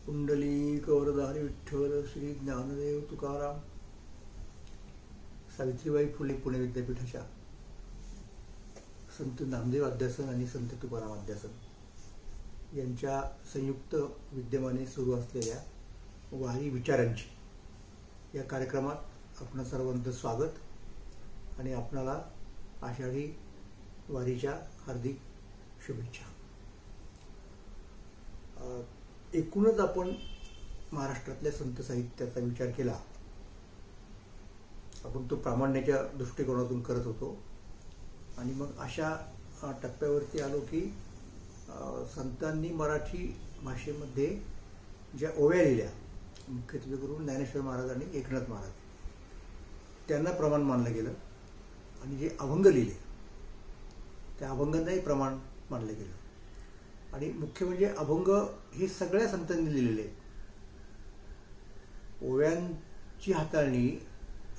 पुंडलिक वरदारी विठ्ठल श्री ज्ञानदेव तुकाराम. सावित्रीबाई फुले पुणे विद्यापीठाच्या संत नामदेव अध्यासन आणि संत तुकाराम अध्यासन यांच्या संयुक्त विद्यमाने सुरू असलेल्या वारी विचारांची या कार्यक्रमात आपणा सर्वांचं स्वागत आणि आपणाला आषाढी वारीच्या हार्दिक शुभेच्छा. एकूणच आपण महाराष्ट्रातल्या संत साहित्याचा विचार केला. आपण तो प्रामाण्याच्या दृष्टिकोनातून करत होतो आणि मग अशा टप्प्यावरती आलो की संतांनी मराठी भाषेमध्ये ज्या ओव्या लिहिल्या, मुख्यत्वे करून ज्ञानेश्वर महाराज आणि एकनाथ महाराज, त्यांना प्रमाण मानलं गेलं आणि जे अभंग लिहिले त्या अभंगांनाही प्रमाण मानलं गेलं. आणि मुख्य म्हणजे अभंग हे सगळ्या संतांनी लिहिलेले आहेत. ओव्यांची हाताळणी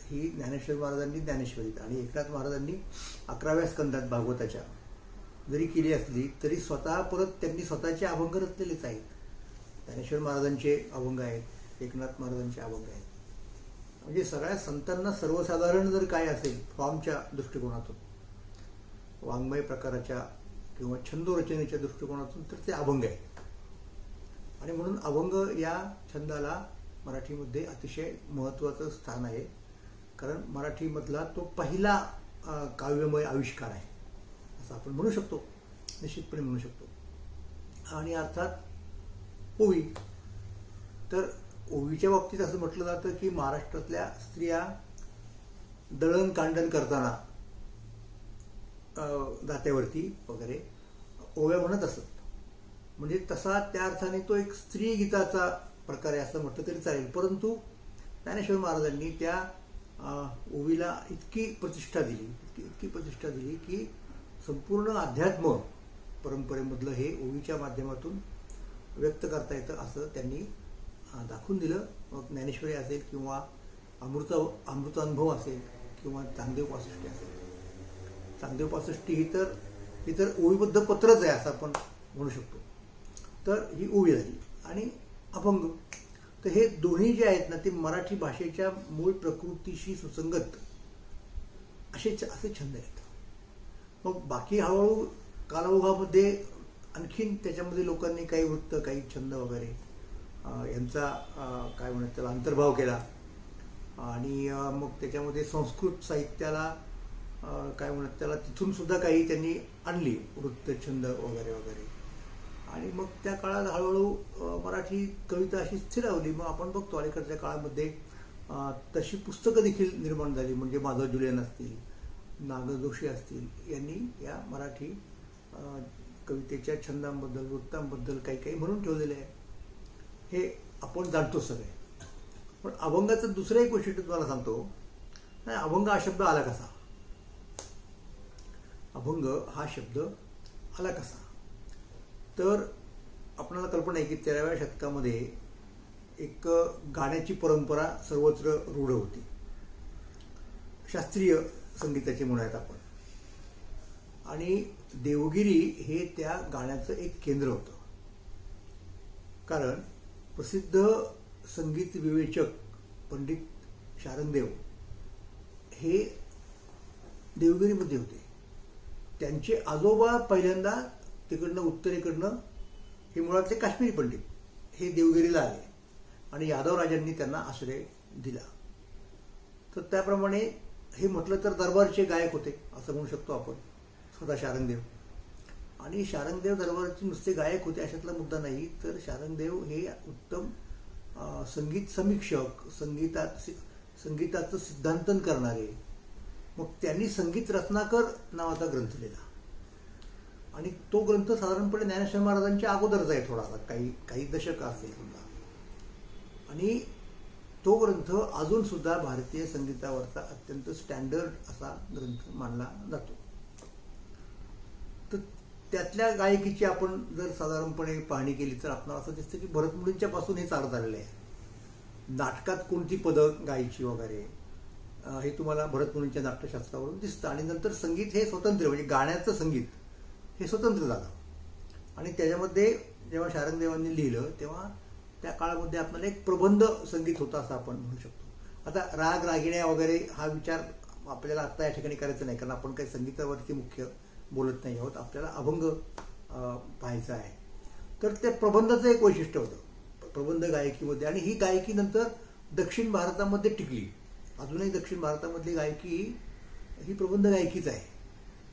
ही ज्ञानेश्वर महाराजांनी ज्ञानेश्वरीत आणि एकनाथ महाराजांनी 11व्या स्कंदात भागवताच्या जरी केली असली तरी स्वतः परत त्यांनी स्वतःचे अभंग रचलेलेच आहेत. ज्ञानेश्वर महाराजांचे अभंग आहेत, एकनाथ महाराजांचे अभंग आहेत. म्हणजे सगळ्या संतांना सर्वसाधारण जर काय असेल फॉर्मच्या दृष्टिकोनातून, वाङ्मय प्रकाराच्या किंवा छंदोरचनेच्या दृष्टिकोनातून, तर ते अभंग आहेत. आणि म्हणून अभंग या छंदाला मराठीमध्ये अतिशय महत्त्वाचं स्थान आहे. कारण मराठीमधला तो पहिला काव्यमय आविष्कार आहे असं आपण म्हणू शकतो, निश्चितपणे म्हणू शकतो. आणि अर्थात ओवी, तर ओवीच्या बाबतीत असं म्हटलं जातं की महाराष्ट्रातल्या स्त्रिया दळण कांडण करताना दात्यावरती वगैरे ओव्या म्हणत असत. म्हणजे तसा त्या अर्थाने तो एक स्त्री गीताचा प्रकार आहे असं म्हटलं तरी चालेल. परंतु ज्ञानेश्वर महाराजांनी त्या ओवीला इतकी प्रतिष्ठा दिली की संपूर्ण अध्यात्म परंपरेमधलं हे ओवीच्या माध्यमातून व्यक्त करता येतं असं त्यांनी दाखवून दिलं. मग ज्ञानेश्वरी असेल किंवा अमृतानुभव असेल किंवा चांगदेव पासष्टी असेल. चांगदेव पासष्टी ही तर ओवीबद्ध पत्रच आहे असं आपण म्हणू शकतो. तर ही ओवी झाली. आणि अभंग, तर हे दोन्ही जे आहेत ना ते मराठी भाषेच्या मूळ प्रकृतीशी सुसंगत असे छंद आहेत. मग बाकी हळूहळू कालाओघामध्ये आणखीन त्याच्यामध्ये लोकांनी काही वृत्त, काही छंद वगैरे यांचा काय म्हणतात त्याला अंतर्भाव केला. आणि मग त्याच्यामध्ये संस्कृत साहित्याला काय म्हणतात त्याला तिथून सुद्धा काही त्यांनी आणली वृत्त, छंद वगैरे वगैरे. आणि मग त्या काळात हळूहळू मराठी कविता अशी स्थिरावली. मग आपण बघतो अलीकडच्या काळामध्ये तशी पुस्तकं देखील निर्माण झाली. म्हणजे माधव जुलियन असतील, नाग जोशी असतील, यांनी या मराठी कवितेच्या छंदांबद्दल, वृत्तांबद्दल काही काही म्हणून ठेवलेले आहे. हे आपण जाणतो सगळे. पण अभंगाचं दुसरं एक वैशिष्ट्य तुम्हाला सांगतो. नाही, अभंग हा शब्द आला कसा? अभंग हा शब्द आला कसा? तर आपल्याला कल्पना आहे की 13व्या शतकामध्ये एक गाण्याची परंपरा सर्वत्र रूढ होती. शास्त्रीय संगीताचे म्हणूयात आपण. आणि देवगिरी हे त्या गाण्याचं एक केंद्र होतं. कारण प्रसिद्ध संगीत विवेचक पंडित शारंगदेव हे देवगिरीमध्ये होते. त्यांचे आजोबा पहिल्यांदा तिकडनं उत्तरेकडनं हे मुळातले काश्मीरी पंडित हे देवगिरीला आले आणि यादवराजांनी त्यांना आश्रय दिला. तर त्याप्रमाणे हे म्हटलं तर दरबारचे गायक होते असं म्हणू शकतो आपण, स्वतः शारंगदेव. आणि शारंगदेव दरबारचे नुसते गायक होते अशातला मुद्दा नाही, तर शारंगदेव हे उत्तम संगीत समीक्षक, संगीताचं सिद्धांतन करणारे. मग त्यांनी संगीत रत्नाकर नावाचा ग्रंथ लिहिला. आणि तो ग्रंथ साधारणपणे ज्ञानेश्वर महाराजांच्या अगोदरचा आहे, थोडा काही दशक असेल सुद्धा. आणि तो ग्रंथ अजून सुद्धा भारतीय संगीतावरचा अत्यंत स्टँडर्ड असा ग्रंथ मानला जातो. तर त्यातल्या गायकीची आपण जर साधारणपणे पाहणी केली तर आपल्याला असं दिसतं की भरतमुनींच्या पासून हे चालत आलेलं आहे. नाटकात कोणती पदं गायची वगैरे हे तुम्हाला भरतमुनींच्या नाट्यशास्त्रावरून दिसतं. आणि नंतर संगीत हे स्वतंत्र, म्हणजे गाण्याचं संगीत हे स्वतंत्र झालं. आणि त्याच्यामध्ये जेव्हा शारंगदेवांनी लिहिलं तेव्हा त्या काळामध्ये आपल्याला एक प्रबंध संगीत होतं असं आपण म्हणू शकतो. आता राग रागिण्या वगैरे हा विचार आपल्याला आता या ठिकाणी करायचा नाही, कारण आपण काही संगीतावरती मुख्य बोलत नाही आहोत. आपल्याला अभंग पाहायचा आहे. तर ते प्रबंधाचं एक वैशिष्ट्य होतं प्रबंध गायकीमध्ये, आणि ही गायकी नंतर दक्षिण भारतामध्ये टिकली. अजूनही दक्षिण भारतामधली गायकी ही प्रबंध गायकीच आहे.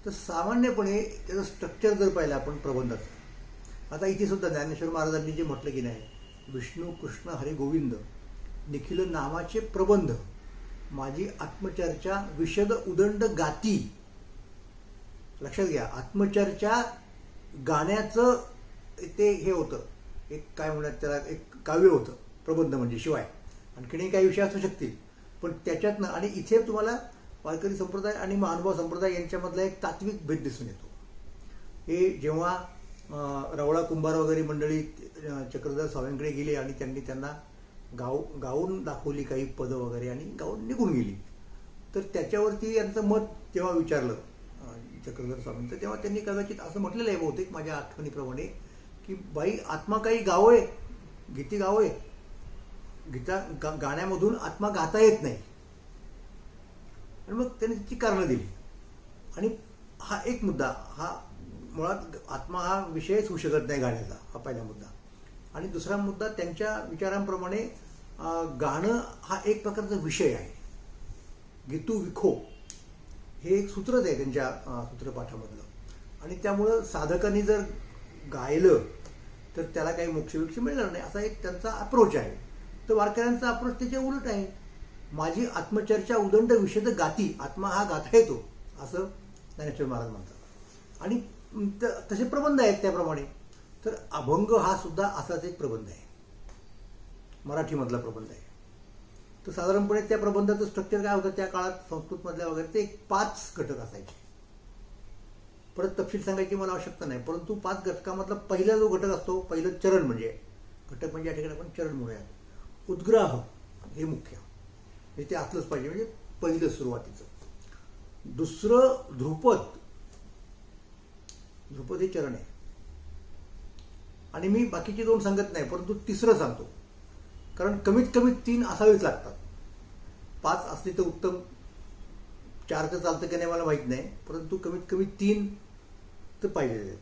तर सामान्यपणे त्याचं स्ट्रक्चर जर पाहिलं आपण प्रबंधाचं, आता इथे सुद्धा ज्ञानेश्वर महाराजांनी जे म्हटलं की नाही, विष्णू कृष्ण हरी गोविंद निखिल नामाचे प्रबंध, माझी आत्मचर्चा विशद उदंड गाती. लक्षात घ्या, आत्मचर्चा गाण्याचं ते हे होतं, एक काय म्हणतात त्याला, एक काव्य होतं प्रबंध म्हणजे. शिवाय आणखीनही काही विषय असू शकतील, पण त्याच्यातनं, आणि इथे तुम्हाला वारकरी संप्रदाय आणि महानुभाव संप्रदाय यांच्यामधला एक तात्विक भेद दिसून येतो. हे जेव्हा रवळा कुंभार वगैरे मंडळी चक्रधर स्वामींकडे गेली आणि त्यांना गाऊन दाखवली काही पदं वगैरे आणि गाऊन निघून गेली, तर त्याच्यावरती यांचं मत जेव्हा विचारलं चक्रधर स्वामींचं, तेव्हा त्यांनी कदाचित असं म्हटलेलं आहे बहुतेक माझ्या आठवणीप्रमाणे, की बाई आत्मा काही गावोय, गीती गावोय, गीता गाण्यामधून आत्मा गाता येत नाही. आणि मग त्यांनी त्याची कारणं दिली. आणि हा एक मुद्दा, हा मुळात आत्मा हा विषयच होऊ शकत नाही गाण्याचा, हा पहिला मुद्दा. आणि दुसरा मुद्दा, त्यांच्या विचारांप्रमाणे गाणं हा एक प्रकारचा विषय आहे. गीतू विखो हे एक सूत्रच आहे त्यांच्या सूत्रपाठामधलं. आणि त्यामुळं साधकांनी जर गायलं तर त्याला काही मोक्षविक्ष मिळणार नाही, असा एक त्यांचा अप्रोच आहे. तर वारकऱ्यांचा अप्रोच त्याच्या उलट आहे. माझी आत्मचर्चा उदंड विशद गाती, आत्मा हा गाता येतो असं ज्ञानेश्वर महाराज म्हणतात. आणि तसे प्रबंध आहेत त्याप्रमाणे. तर अभंग हा सुद्धा असाच एक प्रबंध आहे, मराठीमधला प्रबंध आहे. तर साधारणपणे त्या प्रबंधाचं स्ट्रक्चर काय होतं त्या काळात संस्कृतमधल्या वगैरे, ते 5 घटक असायचे. परत तपशील सांगायची मला आवश्यकता नाही, परंतु 5 घटकामधला पहिला जो घटक असतो, पहिलं चरण म्हणजे घटक म्हणजे या ठिकाणी आपण चरण म्हणूया, उद्ग्राह हे मुख्य, हे ते असलंच पाहिजे, म्हणजे पहिलं सुरुवातीचं. दुसरं ध्रुपद, ध्रुपद हे चरण आहे. आणि मी बाकीचे 2 सांगत नाही, परंतु तिसरं सांगतो, कारण कमीत कमी 3 असावेच लागतात. 5 असली तर उत्तम, 4 तर चालतं की नाही मला माहीत नाही, परंतु कमीत कमी 3 तर पाहिजे.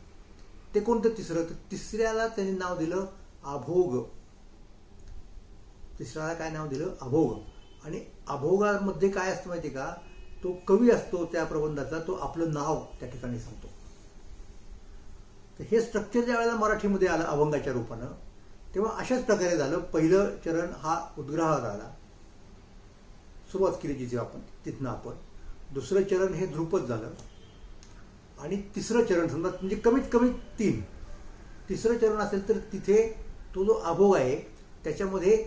ते कोणतं तिसरं? तर तिसऱ्याला त्यांनी नाव दिलं अभोग. तिसऱ्याला काय नाव दिलं? अभोग. आणि अभोगामध्ये काय असतं माहिती का, तो कवी असतो त्या प्रबंधाचा, तो आपलं नाव त्या ठिकाणी सांगतो. तर हे स्ट्रक्चर ज्या वेळेला मराठीमध्ये आलं अभंगाच्या रूपानं, तेव्हा अशाच प्रकारे झालं. पहिलं चरण हा उद्ग्रहात आला, सुरुवात केली जिथे आपण, तिथनं आपण. दुसरं चरण हे ध्रुपद झालं. आणि तिसरं चरण समजा, म्हणजे कमीत कमी 3. तिसरं चरण असेल तर तिथे तो जो अभोग आहे त्याच्यामध्ये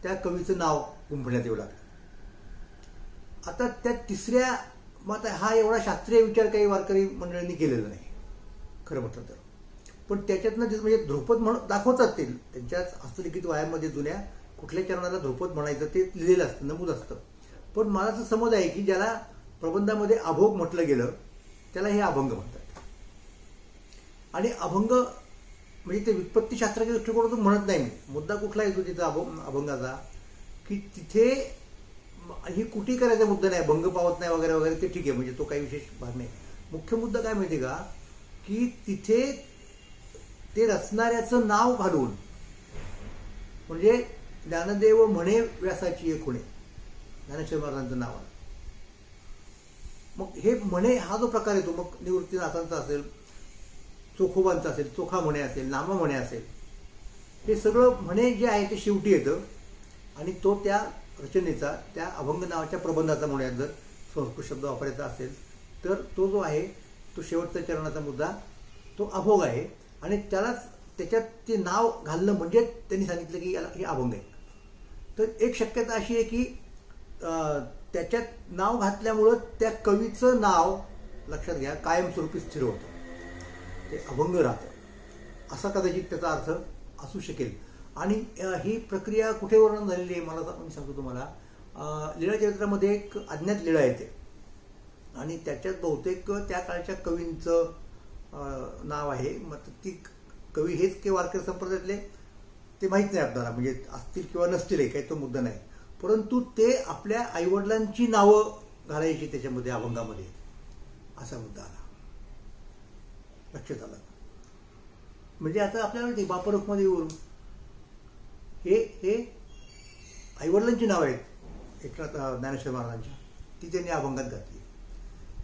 त्या कवीचं नाव गुंफण्यात येऊ लागलं. आता त्या तिसऱ्या, मग हा एवढा शास्त्रीय विचार काही वारकरी मंडळींनी केलेला नाही खरं म्हटलं तर. पण त्याच्यातनं म्हणजे ध्रुपद म्हणून दाखवतात ते त्यांच्याच हस्तलिखित वह्यांमध्ये जुन्या, कुठल्या चरणाला ध्रुपद म्हणायचं ते लिहिलेलं असतं, नमूद असतं. पण मला असं समज आहे की ज्याला प्रबंधामध्ये अभोग म्हटलं गेलं त्याला हे अभंग म्हणतात. आणि अभंग म्हणजे ते व्युत्पत्तीशास्त्राच्या दृष्टिकोनातून म्हणत नाही मी. मुद्दा कुठला येतो तिथं अभंगाचा, की तिथे ही कुठे करायचा मुद्दा नाही, भंग पावत नाही वगैरे वगैरे, ते ठीक आहे, म्हणजे तो काही विशेष भाग नाही. मुख्य मुद्दा काय माहिती का, की तिथे ते रचणाऱ्याचं नाव घालून, म्हणजे ज्ञानदेव म्हणे व्यासाची एक खुणे, ज्ञानेश्वर महाराजांचं नाव आहे. मग हे म्हणे हा जो प्रकार येतो, मग निवृत्तीनाथांचा असेल, चोखोबांचा असेल, चोखा म्हणे असेल, नामा म्हणे असेल, हे सगळं म्हणे जे आहे ते शेवटी येतं. आणि तो त्या रचनेचा, त्या अभंग नावाच्या प्रबंधाचा म्हणूयात जर संस्कृत शब्द वापरायचा असेल तर तो जो आहे तो शेवटचा चरणाचा मुद्दा तो अभोग आहे. आणि त्यालाच त्याच्यात ते नाव घालणं म्हणजे त्यांनी सांगितलं की याला हे अभंग आहे. तर एक शक्यता अशी आहे की त्याच्यात नाव घातल्यामुळं त्या कवीचं नाव, लक्षात घ्या, कायमस्वरूपी स्थिर होतं, ते अभंग राहतं, असा कदाचित त्याचा अर्थ असू शकेल. आणि ही प्रक्रिया कुठे वर्णन झालेली आहे मला मी सांगतो तुम्हाला. लीळाचरित्रामध्ये एक अज्ञात लीळा येते आणि त्याच्यात बहुतेक त्या काळच्या कवींचं नाव आहे. मग ती कवी हेच के वारकरी संप्रदायातले ते माहीत नाही आपल्याला, म्हणजे असतील किंवा नसतील काही तो मुद्दा नाही, परंतु ते आपल्या आईवडिलांची नावं घालायची त्याच्यामध्ये अभंगामध्ये, असा मुद्दा आला, लक्षात आलं. म्हणजे आता आपल्याला बापरखमध्ये येऊन हे आईवडिलांची नाव आहेत एकनाथ ज्ञानेश्वर महाराजांची, ती त्यांनी अभंगात घातली.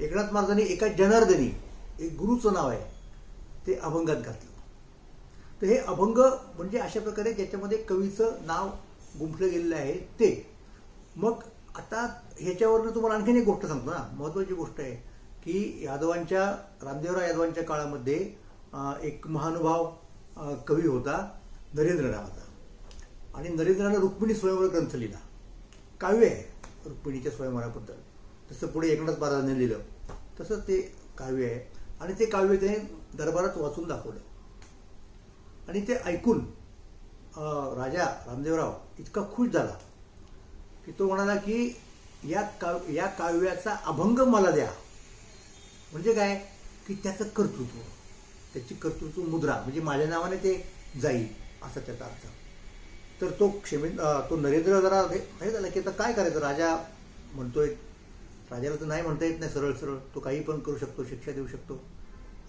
एकनाथ महाराजांनी एका जनार्दनी, एक गुरुचं नाव आहे, ते अभंगात घातलं. तर हे अभंग म्हणजे अशा प्रकारे ज्याच्यामध्ये कवीचं नाव गुंफलं गेलेलं आहे ते. मग आता ह्याच्यावरनं तुम्हाला आणखीन एक गोष्ट सांगतो ना, महत्त्वाची गोष्ट आहे की रामदेवराव यादवांच्या काळामध्ये एक महानुभाव कवी होता नरेंद्र नावाचा, आणि नरेंद्रानं रुक्मिणी स्वयंवर ग्रंथ लिहिला, काव्य आहे रुक्मिणीच्या स्वयंवराबद्दल. तसं पुढे एकनाथ महाराजांनी लिहिलं तसं ते काव्य आहे, आणि ते काव्य त्याने दरबारात वाचून दाखवलं. आणि ते ऐकून राजा रामदेवराव इतका खुश झाला की तो म्हणाला की या काव्याचा अभंग मला द्या. म्हणजे काय की त्याचं कर्तृत्व, त्याची कर्तृत्व मुद्रा म्हणजे माझ्या नावाने ते जाईल, असा त्याचा अर्थ. तर तो नरेंद्र जरा हे झाला की आता काय करायचं, राजा म्हणतोय, राजाला तर नाही म्हणता येत नाही सरळ सरळ, तो काही पण करू शकतो, शिक्षा देऊ शकतो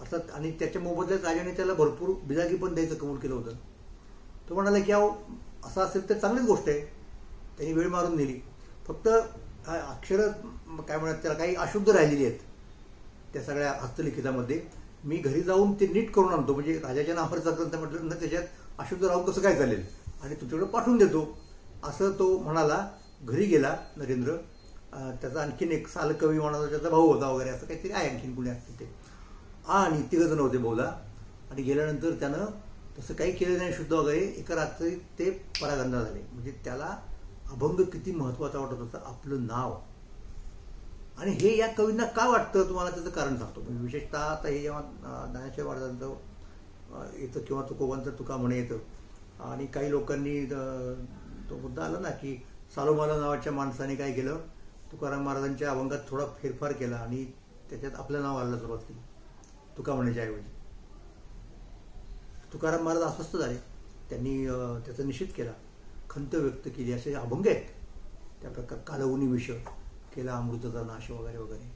अर्थात. आणि त्याच्या मोबदल्यात राजाने त्याला भरपूर बिदागी पण द्यायचं कबूल केलं होतं. तो म्हणाला की अहो असं असेल तर चांगलीच गोष्ट आहे. त्यांनी वेळ मारून नेली. फक्त अक्षरं काय म्हणतात त्याला काही अशुद्ध राहिलेली आहेत त्या सगळ्या हस्तलिखितामध्ये. मी घरी जाऊन ते नीट करून आणतो, म्हणजे राजाच्या नावाचा ग्रंथ म्हटलं ना त्याच्यात अशुद्ध राहून कसं काय चालेल, आणि तुमच्याकडे पाठवून देतो, असं तो म्हणाला. घरी गेला नरेंद्र. त्याचा आणखीन एक सालकवी म्हणाला, त्याचा भाऊ होता वगैरे, असं काहीतरी आहे आणखीन कुणी असते ते, आणि तिघजण होते बहुधा. आणि गेल्यानंतर त्यानं तसं काही केलं नाही शुद्ध वगैरे. एका रात्री ते परागंदा झाले. म्हणजे त्याला अभंग किती महत्त्वाचा वाटत होता, आपलं नाव. आणि हे या कवींना का वाटतं तुम्हाला त्याचं कारण सांगतो. म्हणजे विशेषतः आता हे जेव्हा ज्ञानेश्वर महाराजांचं येतं किंवा तुकोबांचं तुका म्हणे येतं, आणि काही लोकांनी तो मुद्दा आला ना की सालोमाला नावाच्या माणसाने काय केलं, तुकाराम महाराजांच्या अभंगात थोडा फेरफार केला आणि त्याच्यात आपलं नाव आलं सुरुवात केली तुका म्हणण्याच्या ऐवजी. तुकाराम महाराज अस्वस्थ झाले. त्यांनी त्याचा निषेध केला, खंत व्यक्त केली. असे अभंग आहेत त्या प्रकार, कालवनी विष केला अमृताचा नाश वगैरे वगैरे.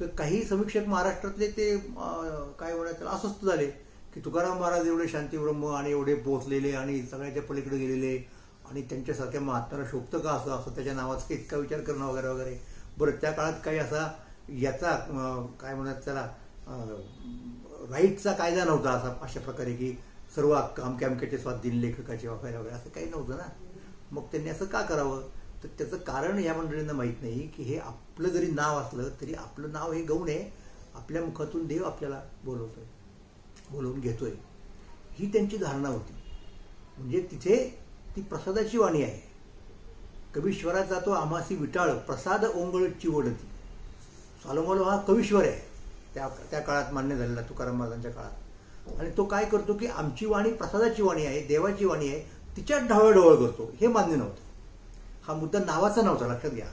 तर काही समीक्षक महाराष्ट्रातले ते काय म्हणतात त्याला अस्वस्थ झाले की तुकाराम महाराज एवढे शांतीब्रह्म आणि एवढे पोचलेले आणि सगळ्याच्या पलीकडे गेलेले, आणि त्यांच्यासारख्या महात्म्याला शोभतं का असं त्याच्या नावाचा इतका विचार करणं वगैरे वगैरे. बरं, त्या काळात काही असा याचा काय म्हणतात त्याला राईटचा कायदा नव्हता अशा प्रकारे की सर्व अमक्या अमक्याचे स्वाधीन लेखकाचे वगैरे वगैरे असं काही नव्हतं ना. मग त्यांनी असं का करावं, तर त्याचं कारण या मंडळींना माहीत नाही की हे आपलं जरी नाव असलं तरी आपलं नाव हे गौण आहे. आपल्या मुखातून देव आपल्याला बोलवतोय, बोलवून घेतोय, ही त्यांची धारणा होती. म्हणजे तिथे ती प्रसादाची वाणी आहे. कवीश्वराचा तो आमासी विटाळ प्रसाद ओंगळ चिवडती. सालोमालो हा कवीश्वर आहे त्या काळात मान्य झालेला तुकाराम महाराजांच्या काळात. आणि तो काय करतो की आमची वाणी प्रसादाची वाणी आहे, देवाची वाणी आहे, तिच्यात ढवळढवळ करतो. हे मान्य नव्हतं. हा मुद्दा नावाचा नव्हता, लक्षात घ्या.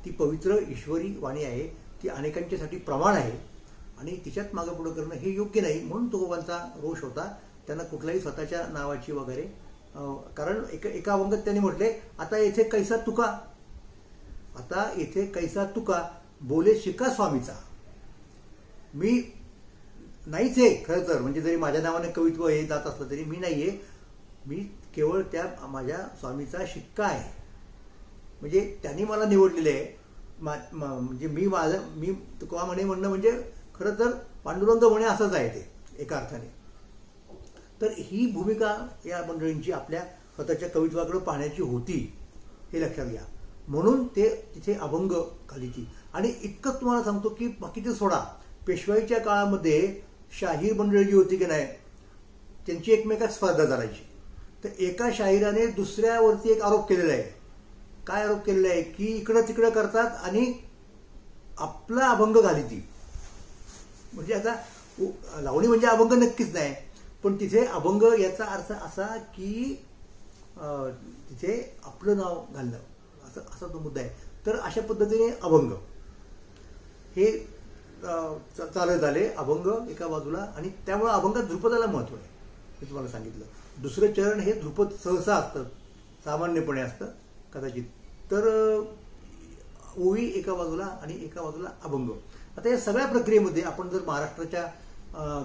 ती पवित्र ईश्वरी वाणी आहे, ती अनेकांच्यासाठी प्रमाण आहे, आणि तिच्यात मागं पुढं करणं हे योग्य नाही. म्हणून तुकोबांचा रोष होता. त्यांना कुठल्याही स्वतःच्या नावाची वगैरे, कारण एका अभंगात त्यांनी म्हटले, आता येथे कैसा तुका, आता येथे कैसा तुका बोले शिका स्वामीचा. मी नाहीच आहे खरं तर, म्हणजे जरी माझ्या नावाने कवित्व हे जात असलं तरी मी नाही आहे, मी केवळ त्या माझ्या स्वामीचा शिक्का आहे. म्हणजे त्यांनी मला निवडलेले आहे. म्हणजे मी तुका म्हणे म्हणणं म्हणजे खरं तर पांडुरंग म्हणे असंच आहे ते एका अर्थाने. तर ही भूमिका या मंडळींची आपल्या स्वतःच्या कवित्वाकडे पाहण्याची होती, हे लक्षात घ्या. म्हणून ते तिथे अभंग खाली ती. आणि इतकं तुम्हाला सांगतो की बाकीचं सोडा, पेशवाईच्या काळामध्ये शाहीर मंडळी जी होती की नाही, त्यांची एकमेकात स्पर्धा चालायची. तर एका शाहिराने दुसऱ्यावरती एक आरोप केलेला आहे. काय आरोप केलेला आहे की इकडं तिकडं करतात आणि आपला अभंग घाली ती. म्हणजे आता लावणी म्हणजे अभंग नक्कीच नाही, पण तिथे अभंग याचा अर्थ असा की तिथे आपलं नाव घालणं, असा तो मुद्दा आहे. तर अशा पद्धतीने अभंग हे चालत आले, अभंग एका बाजूला. आणि त्यामुळे अभंगात ध्रुपदाला महत्व आहे, हे तुम्हाला सांगितलं. दुसरं चरण हे ध्रुपद सहसा असतं, सामान्यपणे असतं कदाचित. तर ओवी एका बाजूला आणि एका बाजूला अभंग. आता या सगळ्या प्रक्रियेमध्ये आपण जर महाराष्ट्राच्या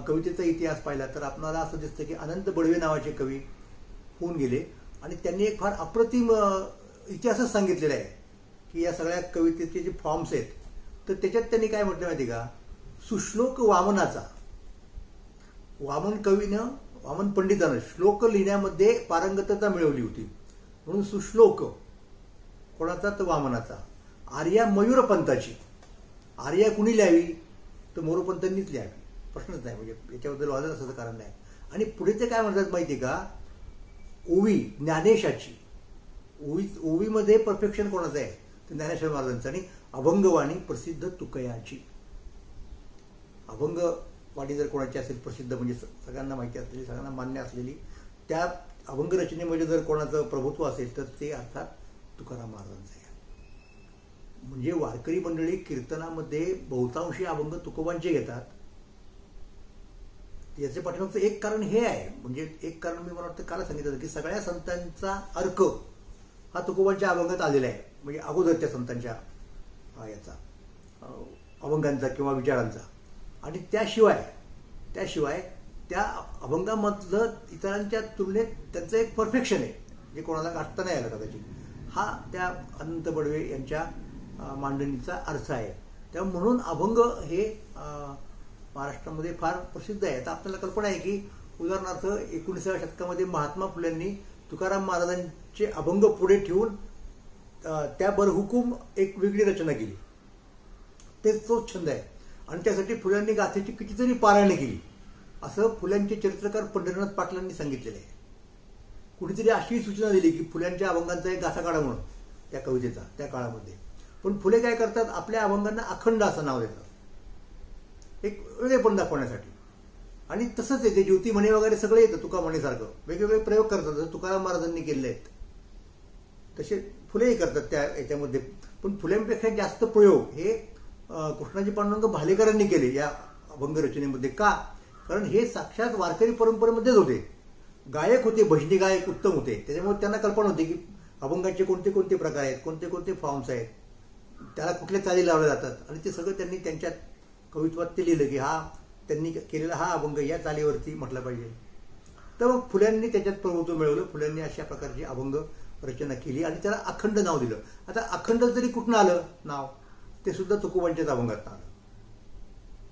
कवितेचा इतिहास पाहिला तर आपल्याला असं दिसतं की अनंत बडवे नावाचे कवी होऊन गेले आणि त्यांनी एक फार अप्रतिम इतिहासच सांगितलेला आहे की या सगळ्या कवितेचे जे फॉर्म्स आहेत तर त्याच्यात त्यांनी काय म्हटलं माहिती का, सुश्लोक वामनाचा. वामन पंडितानं श्लोक लिहिण्यामध्ये पारंगतता मिळवली होती म्हणून सुश्लोक कोणाचा, तर वामनाचा. आर्या मयूरपंथाची. आर्या कुणी लिहावी, तर मोरपंतांनीच लिहावी, प्रश्नच नाही, म्हणजे याच्याबद्दल वादच असं कारण नाही. आणि पुढे ते काय म्हणतात माहिती का, ओवी ज्ञानेशाची. ओवीमध्ये परफेक्शन कोणाचं आहे, तर ज्ञानेश्वर महाराजांचं. आणि अभंगवाणी प्रसिद्ध तुकयाची. अभंगवाणी जर कोणाची असेल प्रसिद्ध, म्हणजे सगळ्यांना माहिती असलेली, सगळ्यांना मान्य असलेली, त्या अभंग रचनेमध्ये जर कोणाचं प्रभुत्व असेल तर ते अर्थात तुकाराम महाराजांचं आहे. म्हणजे वारकरी मंडळी कीर्तनामध्ये बहुतांशी अभंग तुकोबांचे घेतात. याचे पाठीमागचं एक कारण हे आहे, म्हणजे एक कारण मी मला वाटतं काल सांगितलं की सगळ्या संतांचा अर्क हा तुकोबांच्या अभंगात आलेला आहे, म्हणजे अगोदरच्या संतांच्या याचा अभंगांचा किंवा विचारांचा. आणि त्याशिवाय त्या अभंगामधलं इतरांच्या तुलनेत त्यांचं एक परफेक्शन आहे जे कोणाला गाठता नाही आलं कदाचित. हा त्या अनंत बडवे यांच्या मांडणीचा अर्थ आहे. त्यामुळे म्हणून अभंग हे महाराष्ट्रामध्ये फार प्रसिद्ध आहे. आता आपल्याला कल्पना आहे की उदाहरणार्थ 19व्या शतकामध्ये महात्मा फुल्यांनी तुकाराम महाराजांचे अभंग पुढे ठेवून त्या बरहुकूम एक वेगळी रचना केली. तोच छंद आहे आणि त्यासाठी फुल्यांनी गाथेची कितीतरी पारायणे केली असं फुल्यांचे चरित्रकार पंढरीनाथ पाटलांनी सांगितलेलं आहे. कुठेतरी अशी सूचना दिली की फुल्यांच्या अभंगांचा एक गाथा काढा म्हणून त्या कवितेचा त्या काळामध्ये. पण फुले काय करतात, आपल्या अभंगांना अखंड असं नाव देतात एक वेगळेपण दाखवण्यासाठी. आणि तसंच येते ज्योती म्हणे वगैरे सगळे येतं तुका म्हणेसारखं वेगवेगळे प्रयोग करतात, जसं तुकाराम महाराजांनी केलेले आहेत तसे फुलेही करतात त्या याच्यामध्ये. पण फुल्यांपेक्षा जास्त प्रयोग हे कृष्णाजी पांडुरंग भालेकरांनी केले या अभंग रचनेमध्ये. का, कारण हे साक्षात वारकरी परंपरेमध्येच होते, गायक होते, भजनी गायक उत्तम होते. त्याच्यामुळे त्यांना कल्पना होती की अभंगाचे कोणते कोणते प्रकार आहेत, कोणते कोणते फॉर्म्स आहेत, त्याला कुठल्या चाली लावल्या जातात. आणि ते सगळं त्यांनी त्यांच्या कवित्वात ते लिहिलं की हा त्यांनी केलेला हा अभंग या चालीवरती म्हटला पाहिजे. तर मग फुल्यांनी त्याच्यात प्रभुत्व मिळवलं. फुल्यांनी अशा प्रकारची अभंग रचना केली आणि त्याला अखंड नाव दिलं. आता अखंड जरी कुठनं आलं नाव, ते सुद्धा तुकोबांच्याच अभंगात आलं.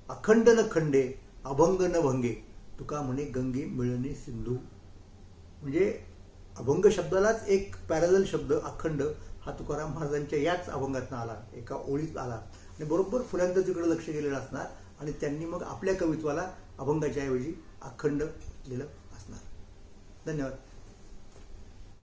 अखंड न खंडे अभंग न भंगे तुका म्हणे गंगे मिळणे सिंधू. म्हणजे अभंग शब्दालाच एक पॅरलल शब्द अखंड हा तुकाराम महाराजांच्या याच अभंगातनं आला, एका ओळीत आला. आणि बरोबर फुल्यांचं तिकडे लक्ष गेलेलं असणार आणि त्यांनी मग आपल्या कवित्वाला अभंगाच्या ऐवजी अखंड लिहिलं असणार. धन्यवाद.